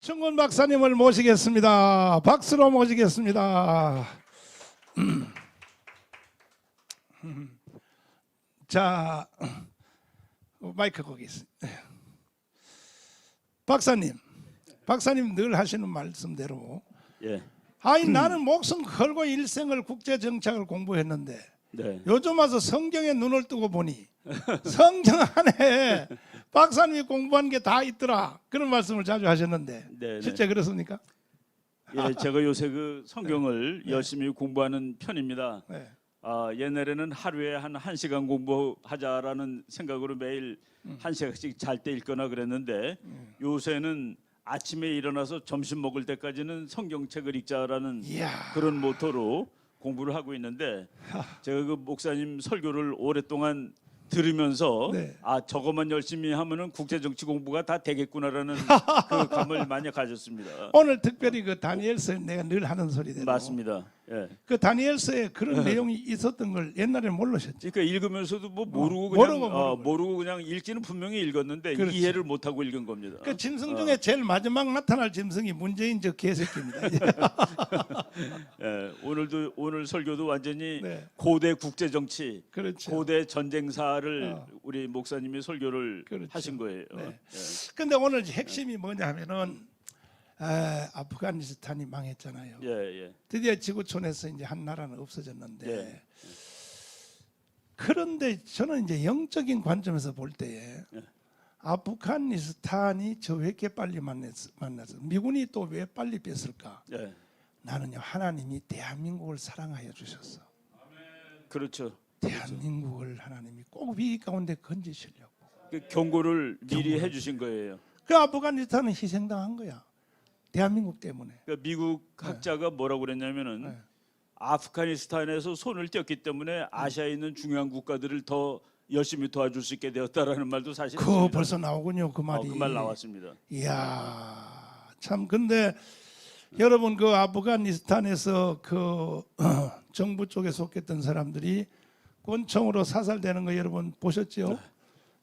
박충근 박사님을 모시겠습니다. 박수로 모시겠습니다. 자, 마이크 거기 있습니다. 박사님 늘 하시는 말씀대로 예. 나는 목숨 걸고 일생을 국제 정착을 공부했는데 네. 요즘 와서 성경에 눈을 뜨고 보니 성경 안에 박사님이 공부한 게 다 있더라, 그런 말씀을 자주 하셨는데 네, 실제 그렇습니까? 예, 제가 요새 그 성경을 열심히 공부하는 편입니다. 네. 옛날에는 하루에 한 1시간 공부하자라는 생각으로 매일 1시간씩 잘 때 읽거나 그랬는데 요새는 아침에 일어나서 점심 먹을 때까지는 성경책을 읽자라는 이야. 그런 모토로 공부를 하고 있는데 제가 그 목사님 설교를 오랫동안 들으면서 네. 저것만 열심히 하면은 국제 정치 공부가 다 되겠구나라는 그 감을 많이 가졌습니다. 오늘 특별히 그 다니엘서에 내가 늘 하는 소리대로 맞습니다. 예. 그 다니엘서에 그런 내용이 있었던 걸 옛날에 모르셨죠? 그러니까 읽으면서도 뭐 모르고 모르고. 그냥 읽기는 분명히 읽었는데 그렇지. 이해를 못 하고 읽은 겁니다. 그 짐승 중에 제일 마지막 나타날 짐승이 문재인 저 개새끼입니다. 예, 오늘 설교도 완전히 네. 고대 국제 정치, 그렇죠. 고대 전쟁사를 우리 목사님이 설교를 그렇죠. 하신 거예요. 네. 예. 근데 오늘 핵심이 뭐냐면은 아프가니스탄이 망했잖아요. 예. 드디어 지구촌에서 이제 한 나라는 없어졌는데 예. 그런데 저는 이제 영적인 관점에서 볼 때에 예. 아프가니스탄이 저 왜 이렇게 빨리 만났어? 미군이 또 왜 빨리 뺐을까? 예. 나는요, 하나님이 대한민국을 사랑하여 주셨어. 그렇죠. 대한민국을 하나님이 꼭 위기 가운데 건지시려고. 그 경고를 미리 해주신 거예요. 그 아프가니스탄은 희생당한 거야, 대한민국 때문에. 그러니까 미국 학자가 뭐라고 그랬냐면은 네. 아프가니스탄에서 손을 뗐기 때문에 아시아에 있는 중요한 국가들을 더 열심히 도와줄 수 있게 되었다라는 말도 사실 그 있습니다. 벌써 나오군요, 그 말이. 그 말 나왔습니다. 이야, 참. 근데 여러분, 그 아프가니스탄에서 그 정부 쪽에 속했던 사람들이 권총으로 사살되는 거 여러분 보셨죠? 네.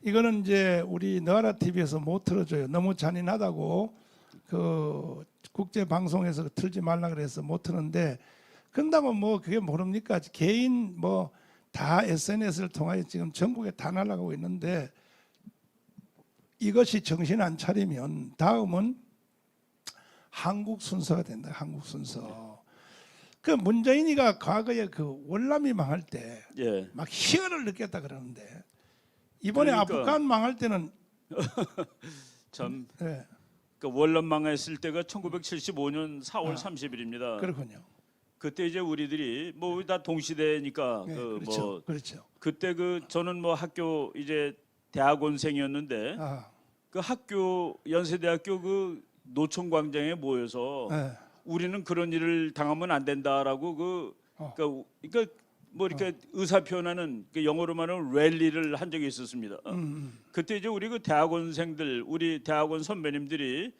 이거는 이제 우리 너아라 TV에서 못 틀어줘요. 너무 잔인하다고 그 국제 방송에서 틀지 말라 그래서 못 트는데, 그런다고 뭐 그게 모릅니까? 개인 뭐 다 SNS를 통하여 지금 전국에 다 날아가고 있는데, 이것이 정신 안 차리면 다음은 한국 순서가 된다. 한국 순서. 그 문재인이가 과거에 그 월남이 망할 때 예. 막 희열을 느꼈다 그러는데, 이번에 그러니까. 아프간 망할 때는 참 예, 그러니까 월남 망했을 때가 1975년 4월 30일입니다. 그렇군요. 그때 이제 우리들이 뭐 다 동시대니까 네, 그 그렇죠. 뭐 그렇죠. 그때 그 저는 뭐 학교 이제 대학원생이었는데 아, 그 학교 연세대학교 그 노천 광장에 모여서 예. 우리는 그런 일을 당하면 안 된다라고 그러니까 뭐 이렇게 의사 표현하는 그 영어로 말하면 랠리를 한 적이 있었습니다. 그때 이제 우리 그 대학원생들, 우리 대학원 선배님들이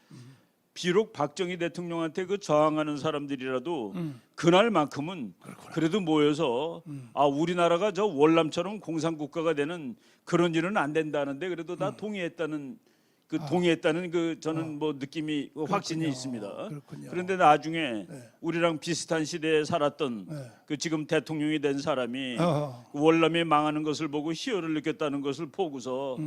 비록 박정희 대통령한테 그 저항하는 사람들이라도 그날만큼은 그래도 모여서 우리나라가 저 월남처럼 공산국가가 되는 그런 일은 안 된다는데 그래도 다 동의했다는 동의했다는 그 저는 뭐 느낌이 확신이 있습니다. 그렇군요. 그런데 나중에 네. 우리랑 비슷한 시대에 살았던 네. 그 지금 대통령이 된 사람이 어허. 그 월남이 망하는 것을 보고 희열을 느꼈다는 것을 보고서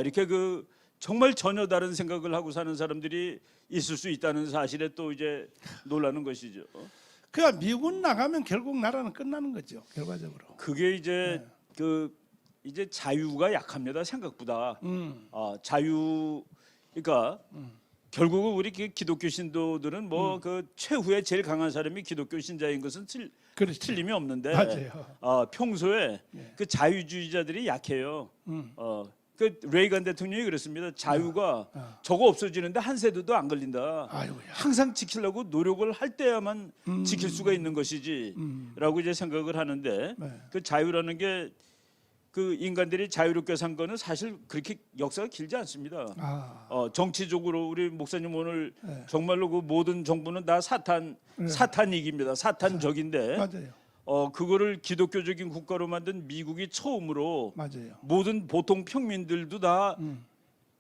이렇게 그 정말 전혀 다른 생각을 하고 사는 사람들이 있을 수 있다는 사실에 또 이제 놀라는 것이죠. 그러니까 미군 나가면 결국 나라는 끝나는 거죠, 결과적으로. 그게 이제 이제 자유가 약합니다, 생각보다. 자유, 그러니까 결국은 우리 기독교 신도들은 뭐 그 최후에 제일 강한 사람이 기독교 신자인 것은 그렇죠. 틀림이 없는데 맞아요. 평소에 그 자유주의자들이 약해요. 그 레이건 대통령이 그랬습니다. 자유가 저거 없어지는데 한 세대도 안 걸린다. 아이고야. 항상 지키려고 노력을 할 때야만 지킬 수가 있는 것이지라고 이제 생각을 하는데 네. 그 자유라는 게 그 인간들이 자유롭게 산 거는 사실 그렇게 역사가 길지 않습니다. 정치적으로 우리 목사님 오늘 네. 정말로 그 모든 정부는 다 사탄이익입니다. 사탄적인데 맞아요. 그거를 기독교적인 국가로 만든 미국이 처음으로 맞아요. 모든 보통 평민들도 다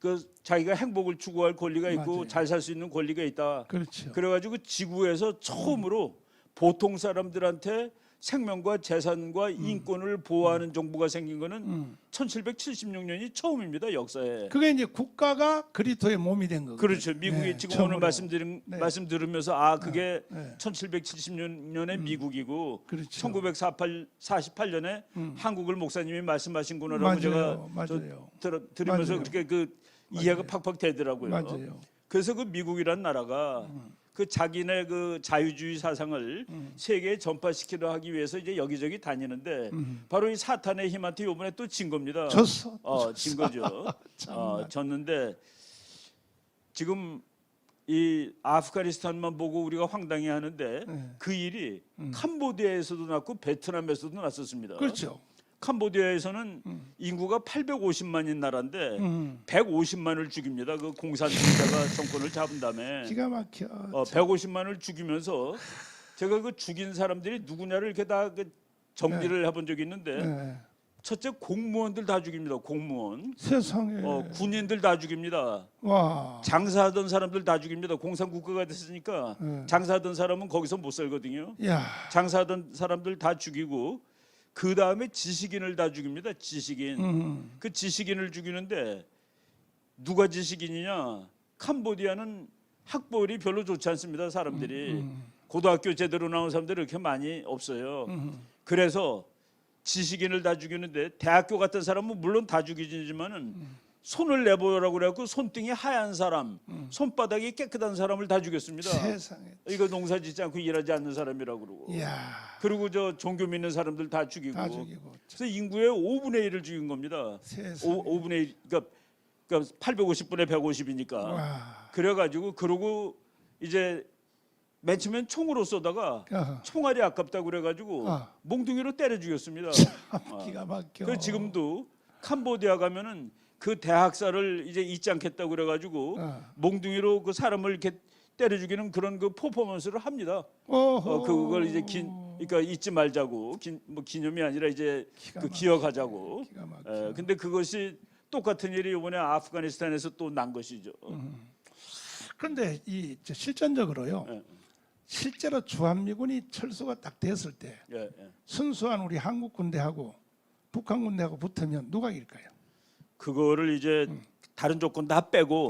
그 자기가 행복을 추구할 권리가 있고 맞아요. 잘 살 수 있는 권리가 있다. 그렇죠. 그래가지고 지구에서 처음으로 보통 사람들한테 생명과 재산과 인권을 보호하는 정부가 생긴 거는 1776년이 처음입니다, 역사에. 그게 이제 국가가 그리스도의 몸이 된 거거든요. 그렇죠. 미국이 지금 오늘 말씀 들으면서 그게 네. 1776년에 미국이고 그렇죠. 1948년에 한국을 목사님이 말씀하신 거라고 제가 맞아요. 들으면서 맞아요. 그렇게 그 이해가 팍팍 되더라고요. 맞아요. 그래서 그 미국이란 나라가 그 자기네 그 자유주의 사상을 세계에 전파시키려 하기 위해서 이제 여기저기 다니는데 바로 이 사탄의 힘한테 이번에 또 진 겁니다. 졌어. 진 거죠. 졌는데 지금 이 아프가니스탄만 보고 우리가 황당해 하는데 그 일이 캄보디아에서도 났고 베트남에서도 났었습니다. 그렇죠. 캄보디아에서는 인구가 850만인 나라인데 150만을 죽입니다. 그 공산주의자가 정권을 잡은 다음에 기가 막혀. 150만을 죽이면서 제가 그 죽인 사람들이 누구냐를 이렇게 다 그 정리를 해본 적이 있는데 네. 첫째 공무원들 다 죽입니다. 공무원. 세상에. 군인들 다 죽입니다. 와. 장사하던 사람들 다 죽입니다. 공산국가가 됐으니까 장사하던 사람은 거기서 못 살거든요. 야. 장사하던 사람들 다 죽이고 그 다음에 지식인을 다 죽입니다. 지식인. 그 지식인을 죽이는데 누가 지식인이냐? 캄보디아는 학벌이 별로 좋지 않습니다. 사람들이 고등학교 제대로 나온 사람들이 그렇게 많이 없어요. 그래서 지식인을 다 죽이는데 대학교 같은 사람은 물론 다 죽이지만은 손을 내보라고 그래갖고 손등이 하얀 사람, 손바닥이 깨끗한 사람을 다 죽였습니다. 세상에. 이거 농사 짓지 않고 일하지 않는 사람이라고 그러고. 야. 그리고 저 종교 믿는 사람들 다 죽이고. 다 죽이고. 그래서 인구의 5분의 1을 죽인 겁니다. 세상에. 5분의 1, 그러니까 850분의 150이니까. 와. 그래가지고 그러고 이제 맨 처음엔 총으로 쏘다가 아하. 총알이 아깝다고 그래가지고 몽둥이로 때려 죽였습니다. 기가 막혀. 그 지금도 캄보디아 가면은 그 대학살을 이제 잊지 않겠다고 그래가지고 몽둥이로 그 사람을 이렇게 때려 죽이는 그런 그 퍼포먼스를 합니다. 그걸 이제 그러니까 잊지 말자고 뭐 기념이 아니라 이제 그 기억하자고. 기가 막혀. 근데 그것이 똑같은 일이 이번에 아프가니스탄에서 또 난 것이죠. 그런데 이 실전적으로요. 실제로 주한미군이 철수가 딱 됐을 때 순수한 우리 한국 군대하고 북한 군대하고 붙으면 누가 이길까요? 그거를 이제 다른 조건 다 빼고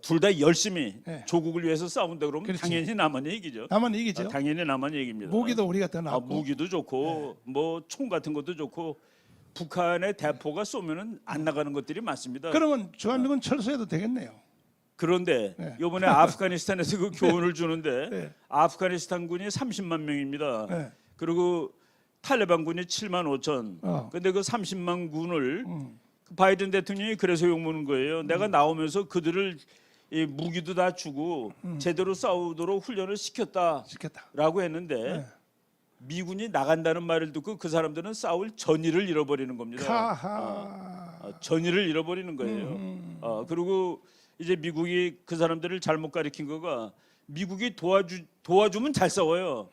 둘 다 열심히 조국을 위해서 싸운다 그러면 그렇지. 당연히 남한이 이기죠. 남한이 이기죠. 당연히 남한이 이깁니다. 무기도 우리가 더 낫고. 무기도 좋고 뭐 총 같은 것도 좋고 북한의 대포가 쏘면은 안 나가는 것들이 많습니다. 그러면 주한미군 철수해도 되겠네요. 그런데 이번에 아프가니스탄에서 그 교훈을 주는데 아프가니스탄 군이 30만 명입니다. 그리고 탈레반군이 7만 5천. 근데 그 30만 군을 바이든 대통령이 그래서 욕먹는 거예요. 내가 나오면서 그들을 이 무기도 다 주고 제대로 싸우도록 훈련을 시켰다라고 했는데 미군이 나간다는 말을 듣고 그 사람들은 싸울 전의를 잃어버리는 겁니다. 전의를 잃어버리는 거예요. 그리고 이제 미국이 그 사람들을 잘못 가리킨 거가 미국이 도와주면 잘 싸워요.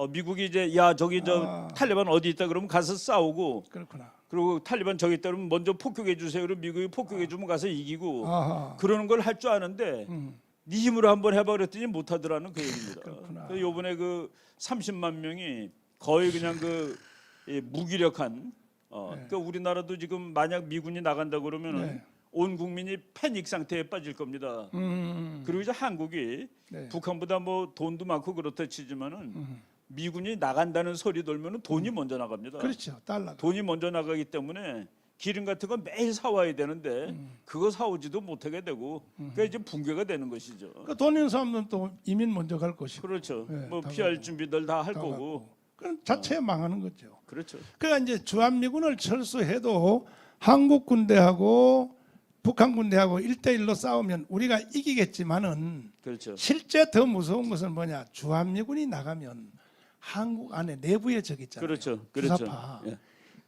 미국이 이제 야 저기 저 탈레반 어디 있다 그러면 가서 싸우고. 그렇구나. 그리고 탈레반 저기 있다 그러면 먼저 폭격해 주세요. 그럼 미국이 폭격해 주면 가서 이기고 그러는 걸 할 줄 아는데 네 힘으로 한번 해봐 그랬더니 못 하더라는 그 얘기입니다. 그래서 요번에 그 30만 명이 거의 그냥 그 무기력한 그러니까 우리나라도 지금 만약 미군이 나간다 그러면은 온 국민이 패닉 상태에 빠질 겁니다. 그리고 이제 한국이 북한보다 뭐 돈도 많고 그렇다 치지만은 미군이 나간다는 소리 돌면은 돈이 먼저 나갑니다. 그렇죠. 달러. 돈이 먼저 나가기 때문에 기름 같은 거 매일 사와야 되는데 그거 사오지도 못하게 되고 그러니까 이제 붕괴가 되는 것이죠. 그 돈 있는 사람들은 또 이민 먼저 갈 것이고. 그렇죠. 뭐 피할 준비들 다 할 거고. 그럼 자체에 망하는 거죠. 그렇죠. 그러니까 이제 주한미군을 철수해도 한국 군대하고 북한 군대하고 1대1로 싸우면 우리가 이기겠지만은 그렇죠. 실제 더 무서운 것은 뭐냐? 주한미군이 나가면 한국 안에 내부의 적 있잖아요. 그렇죠. 주사파.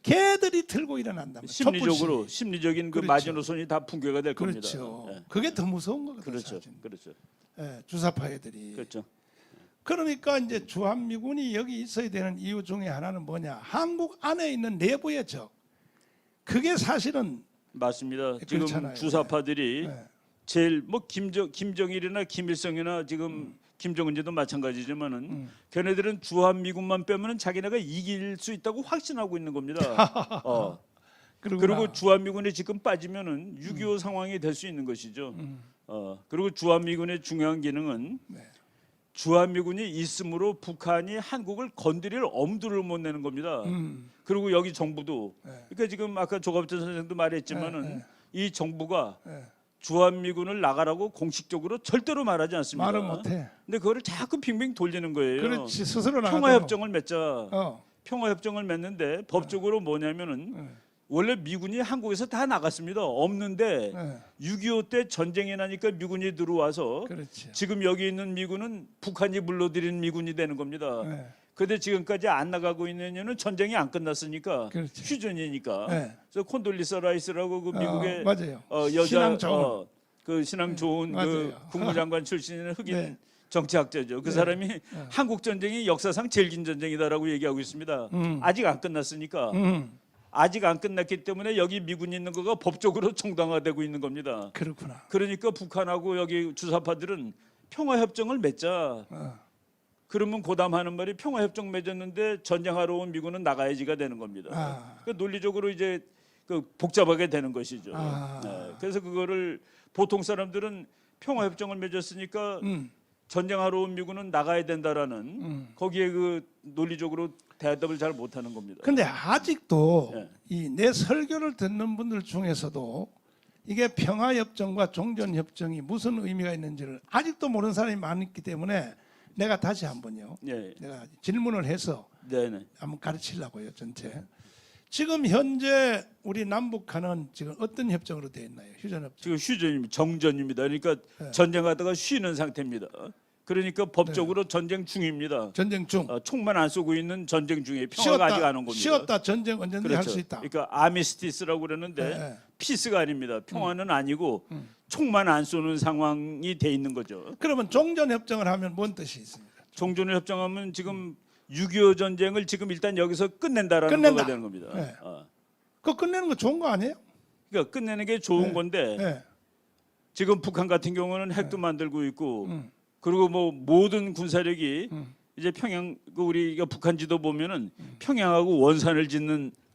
걔들이 들고 일어난단 말이에요. 심리적인 그 그렇죠. 마지노선이 다 붕괴가 될 그렇죠. 겁니다. 그게 더 무서운 거거든요. 그렇죠. 사실. 그렇죠. 주사파 애들이. 그렇죠. 그러니까 이제 주한미군이 여기 있어야 되는 이유 중에 하나는 뭐냐? 한국 안에 있는 내부의 적. 그게 사실은 맞습니다. 지금 그렇잖아요. 주사파들이 네. 제일 뭐 김정일이나 김일성이나 지금 김정은지도 마찬가지지만은 걔네들은 주한미군만 빼면은 자기네가 이길 수 있다고 확신하고 있는 겁니다. 그러구나. 그리고 주한미군이 지금 빠지면은 6.25 상황이 될 수 있는 것이죠. 그리고 주한미군의 중요한 기능은 네. 주한미군이 있으므로 북한이 한국을 건드릴 엄두를 못 내는 겁니다. 그리고 여기 정부도 네. 그러니까 지금 아까 조갑전 선생도 말했지만은 네, 네. 이 정부가 네. 주한미군을 나가라고 공식적으로 절대로 말하지 않습니다. 말은 못해. 근데 그거를 자꾸 빙빙 돌리는 거예요. 그렇지 스스로 나가. 평화협정을 맺자. 평화협정을 맺는데 법적으로 뭐냐면은 원래 미군이 한국에서 다 나갔습니다. 없는데 6.25 때 전쟁이 나니까 미군이 들어와서 그렇지. 지금 여기 있는 미군은 북한이 물러들인 미군이 되는 겁니다. 근데 지금까지 안 나가고 있는 이유는 전쟁이 안 끝났으니까 그렇지. 휴전이니까. 네. 그래서 콘돌리사 라이스라고 그 미국의 맞아요. 여자 신앙 좋은. 그 신앙 좋은 그 맞아요. 국무장관 출신의 흑인 네. 정치학자죠. 그 사람이 한국 전쟁이 역사상 제일 긴 전쟁이다라고 얘기하고 있습니다. 아직 안 끝났으니까. 아직 안 끝났기 때문에 여기 미군이 있는 거가 법적으로 정당화되고 있는 겁니다. 그렇구나. 그러니까 북한하고 여기 주사파들은 평화협정을 맺자. 그러면 고담하는 말이 평화협정 맺었는데 전쟁하러 온 미군은 나가야지가 되는 겁니다. 그러니까 논리적으로 이제 그 복잡하게 되는 것이죠. 네. 그래서 그거를 보통 사람들은 평화협정을 맺었으니까 전쟁하러 온 미군은 나가야 된다라는 거기에 그 논리적으로 대답을 잘 못하는 겁니다. 근데 아직도 네. 이 내 설교를 듣는 분들 중에서도 이게 평화협정과 종전협정이 무슨 의미가 있는지를 아직도 모르는 사람이 많기 때문에 내가 다시 한번요. 예. 내가 질문을 해서 네네. 한번 가르치려고요. 전체. 지금 현재 우리 남북한은 지금 어떤 협정으로 되어 있나요? 휴전협정. 지금 휴전입니다. 정전입니다. 그러니까 네. 전쟁하다가 쉬는 상태입니다. 그러니까 법적으로 전쟁 중입니다. 전쟁 중. 총만 안 쏘고 있는 전쟁 중에 평화가 아직 안 온 겁니다. 쉬었다 전쟁 언제든지 할 그렇죠. 수 있다. 그러니까 아미스티스라고 그러는데 네. 피스가 아닙니다. 평화는 아니고 총만 안 쏘는 상황이 돼 있는 거죠. 그러면 종전협정을 하면 뭔 뜻이 있습니까? 종전을 협정하면 지금 6.25 전쟁을 지금 일단 여기서 끝낸다라는 끝낸다. 거가 되는 겁니다. 네. 그거 끝내는 거 좋은 거 아니에요? 그러니까 끝내는 게 좋은 네. 건데 네. 지금 북한 같은 경우는 핵도 만들고 있고 그리고 뭐 모든 군사력이 이제 평양 그 우리가 북한 지도 보면은 평양하고 원산을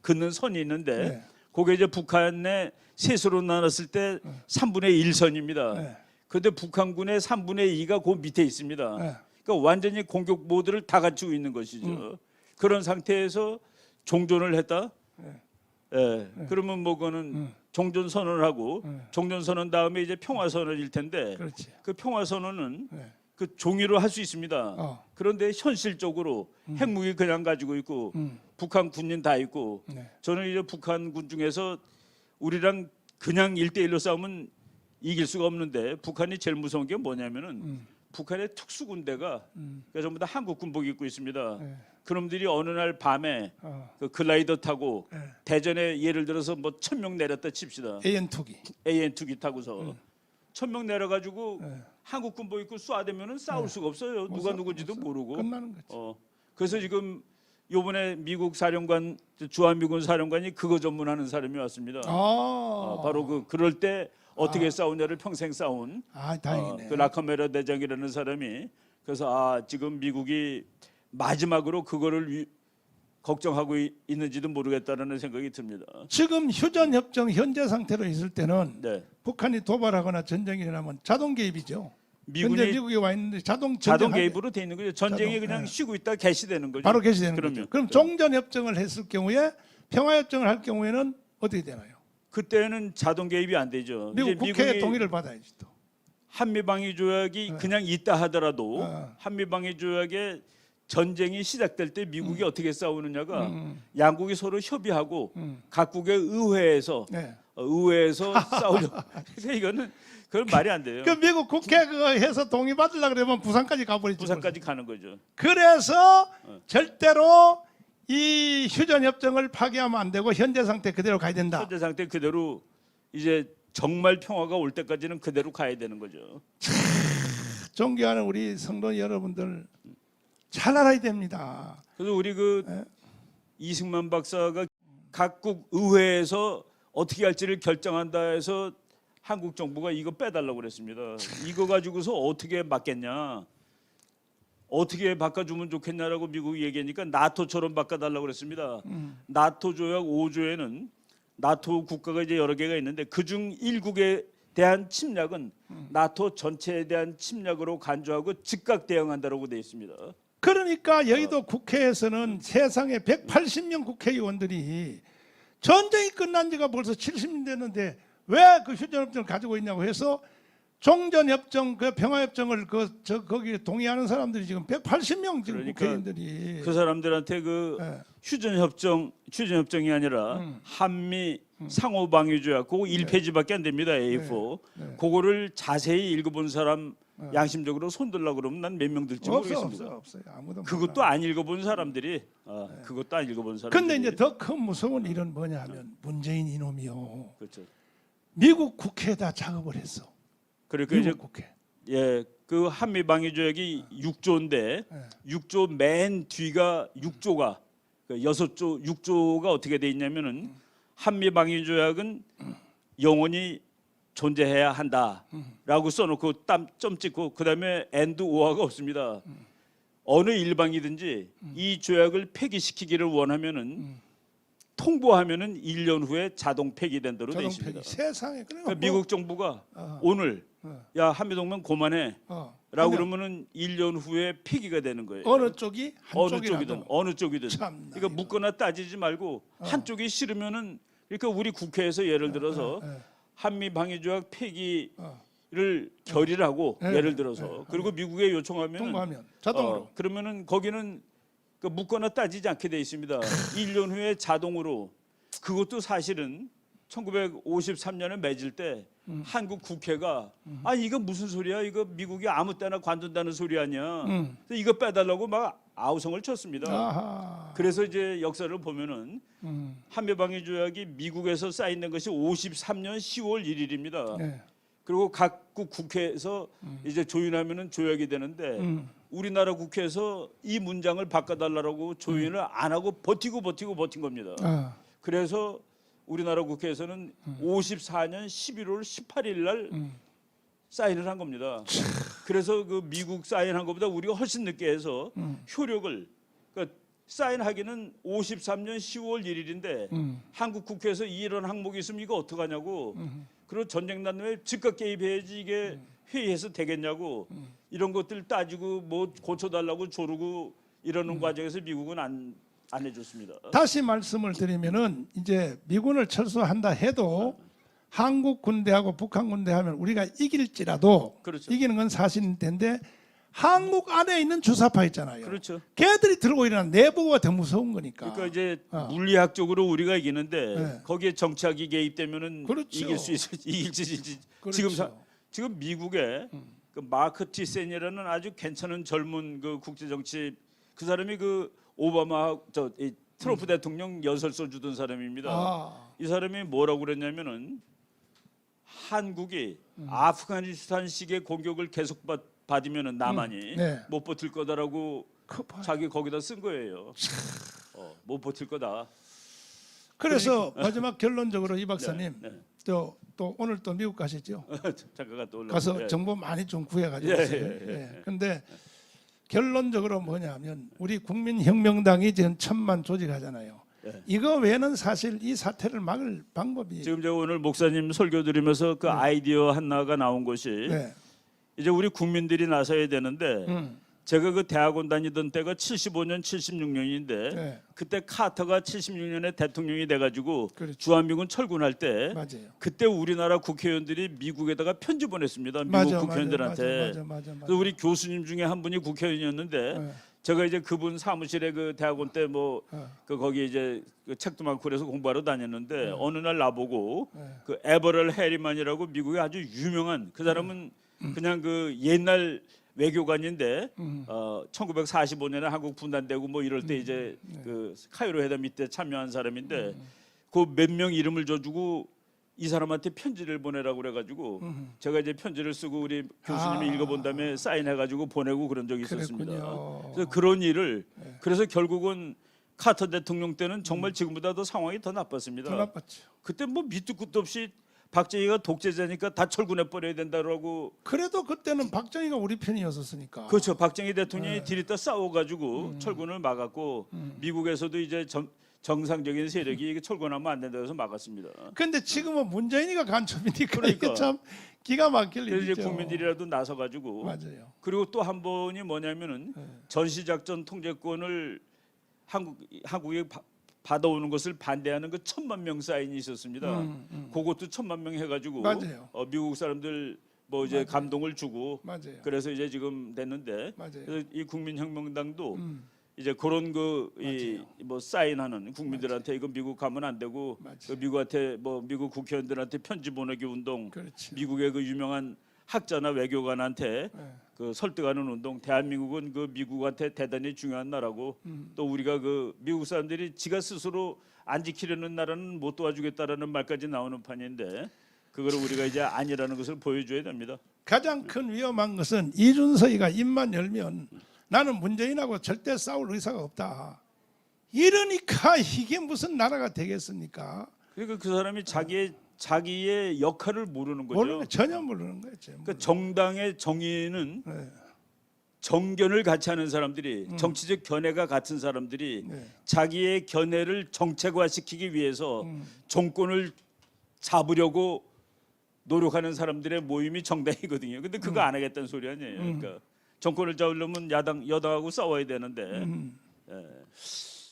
긋는 선이 있는데 네. 그게 이제 북한의 셋으로 나눴을 때 3분의 1선입니다. 네. 그런데 북한군의 3분의 2가 그 밑에 있습니다. 네. 그러니까 완전히 공격 모드를 다 갖추고 있는 것이죠. 그런 상태에서 종전을 했다. 예. 그러면 뭐 그거는 종전 선언을 하고 종전 선언 다음에 이제 평화 선언일 텐데 그렇지. 그 평화 선언은 네. 그 종이로 할 수 있습니다. 그런데 현실적으로 핵무기 그냥 가지고 있고 북한 군인 다 있고 네. 저는 이제 북한 군 중에서 우리랑 그냥 1대1로 싸우면 이길 수가 없는데 북한이 제일 무서운 게 뭐냐면은 북한의 특수군대가 그러니까 전부 다 한국 군복 입고 있습니다. 네. 그놈들이 어느 날 밤에 그 글라이더 타고 대전에 예를 들어서 뭐 1,000명 내렸다 칩시다. AN2기. AN2기 타고서 1,000명 내려가지고 한국 군복 입고 쏴대면은 싸울 수가 없어요. 누가 누군지도 모르고. 끝나는 거지. 그래서 지금 요번에 미국 사령관 주한미군 사령관이 그거 전문하는 사람이 왔습니다. 바로 그럴 때 어떻게 싸우냐를 평생 싸운 다행이네. 그 라카메라 대장이라는 사람이 그래서 지금 미국이 마지막으로 그거를 걱정하고 있는지도 모르겠다라는 생각이 듭니다. 지금 휴전협정 현재 상태로 있을 때는 네. 북한이 도발하거나 전쟁이 일어나면 자동 개입이죠. 현재 미국에 와 있는데 자동 개입으로 돼 있는 거죠. 전쟁이 자동, 그냥 쉬고 있다 개시되는 거죠. 바로 개시되는 그럼요. 거죠. 그럼 종전협정을 했을 경우에 평화협정을 할 경우에는 어떻게 되나요? 그때는 자동 개입이 안 되죠. 미국 이제 국회의 미국이 동의를 받아야지 또. 한미방위 조약이 그냥 있다 하더라도 한미방위 조약에 전쟁이 시작될 때 미국이 어떻게 싸우느냐가 양국이 서로 협의하고 각국의 의회에서 네. 싸우려고. 그래서 이거는 그건 말이 안 돼요. 그 미국 국회 그거 해서 동의 받으려고 그러면 부산까지 가버리죠. 부산까지 가는 거죠. 그래서 절대로 이 휴전협정을 파기하면 안 되고 현재 상태 그대로 가야 된다. 현재 상태 그대로 이제 정말 평화가 올 때까지는 그대로 가야 되는 거죠. 존경하는 우리 성도 여러분들 잘 알아야 됩니다. 그래서 우리 그 이승만 박사가 각국 의회에서 어떻게 할지를 결정한다 해서 한국 정부가 이거 빼달라고 그랬습니다. 이거 가지고서 어떻게 막겠냐, 어떻게 바꿔주면 좋겠냐라고 미국이 얘기하니까 나토처럼 바꿔달라고 그랬습니다. 나토 조약 5조에는 나토 국가가 이제 여러 개가 있는데 그중 1국에 대한 침략은 나토 전체에 대한 침략으로 간주하고 즉각 대응한다라고 되어 있습니다. 그러니까 여의도 국회에서는 세상에 180명 국회의원들이 전쟁이 끝난 지가 벌써 70년 됐는데 왜 그 휴전협정을 가지고 있냐고 해서 종전협정, 그 평화협정을 거기 동의하는 사람들이 지금 180명 지금 그러니까 국회의원들이 그 사람들한테 그 예. 휴전협정이 아니라 한미 상호방위조약 그거 1페이지밖에 안 됩니다. A4. 네. 그거를 자세히 읽어본 사람 양심적으로 손들라 그러면 난 몇 명 들지 모르겠습니다. 없어요. 아무도 그것도 몰라. 안 읽어본 사람들이 그것도 안 읽어본 사람들이. 근데 이제 더 큰 무서운 일은 뭐냐면 문재인 이놈이요. 그렇죠. 미국 국회에다 작업을 했어. 그러니까 이제 미국 국회. 예, 그 한미 방위조약이 6조인데 6조 맨 뒤가 6조가 그 6조 6조가 어떻게 돼 있냐면은 한미 방위조약은 영원히 존재해야 한다라고 써놓고 점 찍고 그다음에 and 오화가 없습니다. 어느 일방이든지 이 조약을 폐기시키기를 원하면은 통보하면은 1년 후에 자동 폐기된다로 돼 자동 있습니다. 폐기. 세상에 그러니까 미국 정부가 오늘 야 한미동맹 그만해 라고 그러면은 1년 후에 폐기가 되는 거예요. 어느 쪽이 어느 쪽이든 참나, 그러니까 이거. 묻거나 따지지 말고 한쪽이 싫으면은 그러니까 우리 국회에서 예를 들어서 한미 방위조약 폐기를 결의를 하고 예를 들어서 그리고 미국에 요청하면은 통보하면 자동으로 그러면은 거기는 그 묻거나 따지지 않게 돼 있습니다. 1년 후에 자동으로. 그것도 사실은 1953년에 맺을 때 한국 국회가 이거 무슨 소리야? 이거 미국이 아무 때나 관둔다는 소리 아니야. 그래서 이거 빼달라고 막 아우성을 쳤습니다. 아하. 그래서 이제 역사를 보면은 한미방위 조약이 미국에서 사인된 것이 53년 10월 1일입니다. 네. 그리고 각국 국회에서 이제 조율하면은 조약이 되는데 우리나라 국회에서 이 문장을 바꿔달라고 조율을 안 하고 버틴 겁니다. 그래서 우리나라 국회에서는 54년 11월 18일 날 사인을 한 겁니다. 그래서 그 미국 사인한 것보다 우리가 훨씬 늦게 해서 효력을 그러니까 사인하기는 53년 10월 1일인데 한국 국회에서 이런 항목이 있으면 이거 어떡하냐고. 그리고 전쟁 난 후에 즉각 개입해야지 이게 회의해서 되겠냐고. 이런 것들 따지고 뭐 고쳐달라고 조르고 이러는 과정에서 미국은 안 해줬습니다. 다시 말씀을 드리면은 이제 미군을 철수한다 해도 한국 군대하고 북한 군대하면 우리가 이길지라도 그렇죠. 이기는 건 사실인데 한국 안에 있는 주사파 있잖아요. 그렇죠. 걔들이 들고 일어난 내부가 더 무서운 거니까. 그러니까 이제 물리학적으로 우리가 이기는데 네. 거기에 정치학이 개입되면은 그렇죠. 이길 수 이길지 질지. 그렇죠. 지금 미국에 그 마크 티센이라는 아주 괜찮은 젊은 그 국제 정치 그 사람이 그 오바마 이 트럼프 대통령 연설서 주던 사람입니다. 이 사람이 뭐라고 그랬냐면은 한국이 아프가니스탄식의 공격을 계속 받으면은 남한이 네. 못 버틸 거다라고 자기 거기다 쓴 거예요. 못 버틸 거다. 그래서 마지막 결론적으로 이 박사님 네. 또 오늘 또 미국 가시죠? 잠깐 또 가서 정보 많이 좀 구해가지고 오세요. 근데 결론적으로 뭐냐면 우리 국민혁명당이 지금 1000만 조직하잖아요. 이거 외에는 사실 이 사태를 막을 방법이 지금 제가 오늘 목사님 설교 드리면서 그 아이디어 하나가 나온 것이 이제 우리 국민들이 나서야 되는데 제가 그 대학원 다니던 때가 75년, 76년인데 그때 카터가 76년에 대통령이 돼가지고 그렇죠. 주한미군 철군할 때 맞아요. 그때 우리나라 국회의원들이 미국에다가 편지 보냈습니다. 미국 국회의원들한테. 그래서 우리 교수님 중에 한 분이 국회의원이었는데 제가 이제 그분 사무실에 그 대학원 때 뭐 그 거기 이제 그 책도 많고 그래서 공부하러 다녔는데 어느 날 나보고 그 에버럴 해리만이라고 미국의 아주 유명한 그 사람은 그냥 그 옛날 외교관인데 1945년에 한국 분단되고 뭐 이럴 때 이제 그 카이로 회담 이때 참여한 사람인데 그 몇 명 이름을 줘주고 이 사람한테 편지를 보내라고 그래가지고 제가 이제 편지를 쓰고 우리 교수님이 읽어본 다음에 사인해가지고 보내고 그런 적이 있었습니다. 그랬군요. 그래서 그런 일을 그래서 결국은 카터 대통령 때는 정말 지금보다 더 상황이 더 나빴습니다. 더 나빴죠. 그때 뭐 밑도 끝도 없이 박정희가 독재자니까 다 철군해 버려야 된다라고. 그래도 그때는 박정희가 우리 편이었었으니까. 그렇죠. 박정희 대통령이 들이다 싸워가지고 철군을 막았고 미국에서도 이제 정상적인 세력이 이게 철군하면 안 된다고 해서 막았습니다. 근데 지금은 문재인이가 간첩이니까 그러니까. 이게 참 기가 막힐 그래서 이제 일이죠. 국민들이라도 나서가지고. 맞아요. 그리고 또 한 번이 뭐냐면은 전시작전 통제권을 한국에 받아오는 것을 반대하는 그 1,000만 명 사인이 있었습니다. 그것도 1,000만 명 해가지고 맞아요. 미국 사람들 뭐 이제 맞아요. 감동을 주고 맞아요. 그래서 이제 지금 됐는데 맞아요. 그래서 이 국민혁명당도 이제 그런 뭐 사인하는 국민들한테 이거 미국 가면 안 되고 맞아요. 그 미국한테 뭐 미국 국회의원들한테 편지 보내기 운동, 그렇죠. 미국의 그 유명한 학자나 외교관한테 네. 그 설득하는 운동. 대한민국은 그 미국한테 대단히 중요한 나라고 또 우리가 그 미국 사람들이 지가 스스로 안 지키려는 나라는 못 도와주겠다라는 말까지 나오는 판인데 그거를 우리가 이제 아니라는 것을 보여줘야 됩니다. 가장 큰 위험한 것은 이준석이가 입만 열면 나는 문재인하고 절대 싸울 의사가 없다. 이러니까 이게 무슨 나라가 되겠습니까? 그러니까 그 사람이 자기의 역할을 모르는 거죠. 모르는 전혀 모르는 거죠. 그러니까 정당의 정의는 네. 정견을 같이 하는 사람들이 정치적 견해가 같은 사람들이 네. 자기의 견해를 정책화시키기 위해서 정권을 잡으려고 노력하는 사람들의 모임이 정당이거든요. 근데 그거 안 하겠다는 소리 아니에요. 그러니까 정권을 잡으려면 여당하고 싸워야 되는데. 예.